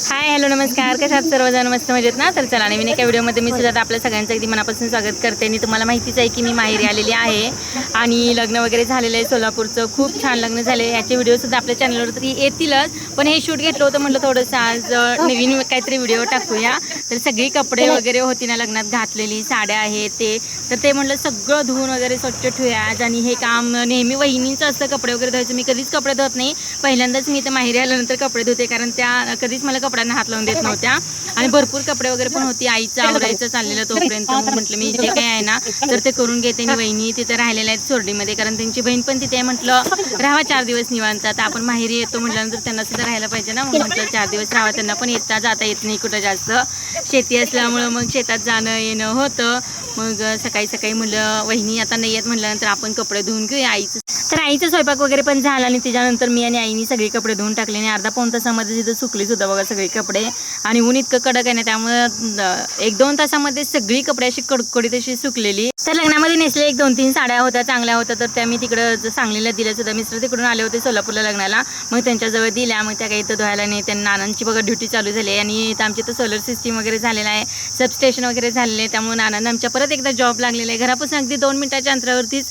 Hi hello नमस्कार, कशा आहात सर्वजण? मस्त मजेत ना? तर चला नवीन एका व्हिडिओमध्ये मी सुद्धा आपल्या सगळ्यांचं अगदी मनापासून स्वागत करते. आणि तुम्हाला माहितीच आहे की मी माहेरी आलेली आहे आणि लग्न वगैरे झालेलं आहे सोलापूरचं. खूप छान लग्न झाले. याचे व्हिडिओसुद्धा आपल्या चॅनलवर तरी येतीलच, पण हे शूट घेतलं होतं म्हटलं थोडंसं आज नवीन काहीतरी व्हिडिओ टाकूया. तर सगळी कपडे वगैरे होती ना लग्नात घातलेली, साड्या आहेत ते म्हटलं सगळं धुवून वगैरे स्वच्छ ठेवूया आज. आणि हे काम नेहमी वहिनींचं असतं कपडे वगैरे धुवायचं. मी कधीच कपडे धुत नाही, पहिल्यांदाच मी इथं माहेरी आल्यानंतर कपडे धुते, कारण त्या कधीच मला कपड्यांना हात लावून देत नव्हत्या. आणि भरपूर कपडे वगैरे पण होती, आईचं आवरायचं चाललेलं तोपर्यंत म्हटलं मी जे काही आहे ना तर ते करून घेते. आणि वहिनी तिथे राहिलेल्या आहेत सोरडीमध्ये, कारण त्यांची बहीण पण तिथे आहे. म्हटलं राहा 4 दिवस निवांत, आता आपण माहेरी येतो म्हटल्यानंतर त्यांना सुद्धा राहायला पाहिजे ना. मग म्हटलं 4 दिवस राहावं. त्यांना पण येता जाता येत नाही कुठं जास्त, शेती असल्यामुळं मग शेतात जाणं येणं होतं. मग सकाळी सकाळी म्हटलं वहिनी आता नाही येत म्हटल्यानंतर आपण कपडे धुवून घेऊया आईचं. तर आईचा स्वयंपाक वगैरे पण झाला आणि त्याच्यानंतर मी आणि आईनी सगळे कपडे धुवून टाकले. आणि अर्धा पाऊण तासामध्ये तिथं सुकली सुद्धा बघा सगळे कपडे. आणि ऊन इतकं कडक आहे ना, त्यामुळं 1-2 तासामध्ये सगळी कपडे अशी कडकडीत अशी सुकलेली. तर लग्नामध्ये नेसले 1-2-3 साड्या होत्या, चांगल्या होत्या. तर त्या मी तिकडं सांगलीला दिल्या सुद्धा. मिस्टर तिकडून आले होते सोलापूरला लग्नाला, मग त्यांच्याजवळ दिल्या. मग त्या काही इथं धुवायला नाही, त्यांना नानांची बघा ड्युटी चालू झाली आहे. आणि इथं आमची इथं सोलर सिस्टीम वगैरे झालेला आहे, सबस्टेशन वगैरे झालेले आहे. त्यामुळे नानांना आमच्या परत एकदा जॉब लागलेला आहे. घरापासून अगदी 2 मिनिटाच्या अंतरावरतीच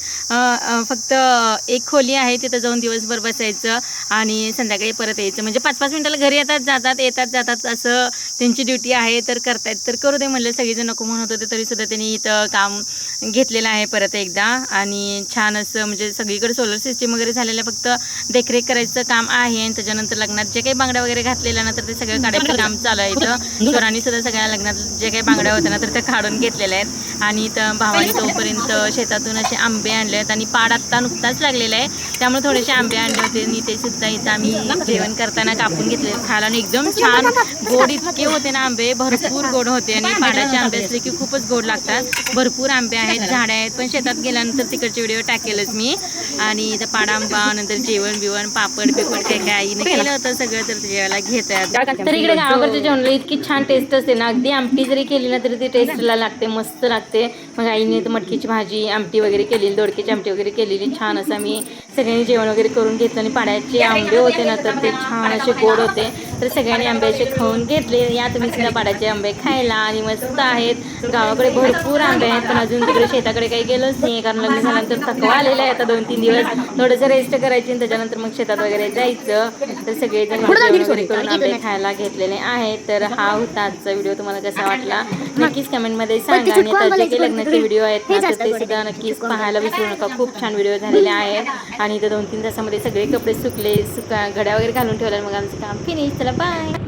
फक्त एक खोली आहे, तिथं जाऊन दिवसभर बसायचं आणि संध्याकाळी परत यायचं. म्हणजे 5-5 मिनिटाला घरी येतात जातात असं त्यांची ड्युटी आहे. तर करतायत तर करू दे म्हणलं. सगळेजण नको म्हणत होते तरीसुद्धा त्यांनी इथं काम घेतलेलं आहे परत एकदा. आणि छान असं म्हणजे सगळीकडे सोलर सिस्टीम वगैरे झालेलं आहे, फक्त देखरेख करायचं काम आहे. आणि त्याच्यानंतर लग्नात जे काही बांगड्या वगैरे घातलेल्या ना तर ते सगळं काढायचं काम चालू आहे इथं. स्वरांनी सुद्धा सगळ्या लग्नात जे काही बांगड्या होत्या ना तर त्या काढून घेतलेल्या आहेत. आणि इथं भावानी तोपर्यंत शेतातून असे आंबे आणले आहेत आणि पाड आत्ता नुकताच लागलेला आहे, त्यामुळे थोडेसे आंबे आणले होते. आणि ते सुद्धा इथं आम्ही जेवण करताना कापून घेतले खायला. आणि एकदम छान गोड इतके होते ना आंबे, भरपूर गोड होते. आणि पाडाचे आंबे असले की खूपच गोड लागतात. भरपूर आंबे आहेत, झाडे आहेत, पण शेतात गेल्यानंतर तिकडचे व्हिडिओ टाकेलच मी. आणि इथं पाड आंबा, नंतर जेवण बिवण पापड बिपड काय काय आईने केलं होतं सगळं, तर जेवायला घेतात. तर इकडे गावाकडच्या जेवणाला इतकी छान टेस्ट असते ना, अगदी आमटी जरी केली ना तरी ती टेस्टला लागते, मस्त लागते. मग आईने तर मटकीची भाजी आमटी वगैरे केलेली, दोडक्याची आमटी वगैरे केलेली. छान असं आम्ही सगळ्यांनी जेवण वगैरे करून घेतलं. आणि पाड्याचे आंबे होते ना तर ते छान असे गोड होते. तर सगळ्यांनी आंबे असे खाऊन घेतले. या तुम्ही सुद्धा पाड्याचे आंबे खायला. आणि मस्त आहेत, गावाकडे भरपूर आंबे आहेत, पण अजून तिकडे शेताकडे काही गेलोच नाही, कारण लग्न झाल्यानंतर थकवा आलेला आहे. आता 2-3 दिवस थोडंसं रेस्ट करायची आणि त्याच्यानंतर मग शेतात वगैरे जायचं. तर सगळेजण जेवण वगैरे करून आंबे खायला घेतलेले आहेत. तर हा होता आजचा व्हिडिओ. तुम्हाला कसा वाटला नक्कीच कमेंटमध्ये सांगा. आणि आता जे काही लग्नाचे व्हिडिओ आहेत ना तर ते सुद्धा नक्कीच पाहायला विसरू नका, खूप छान व्हिडिओ झालेले आहेत. आणि इथं 2-3 तासामध्ये सगळे कपडे सुकले, घड्या वगैरे घालून ठेवल्या. मग आमचं काम फिनिश. चला बाय.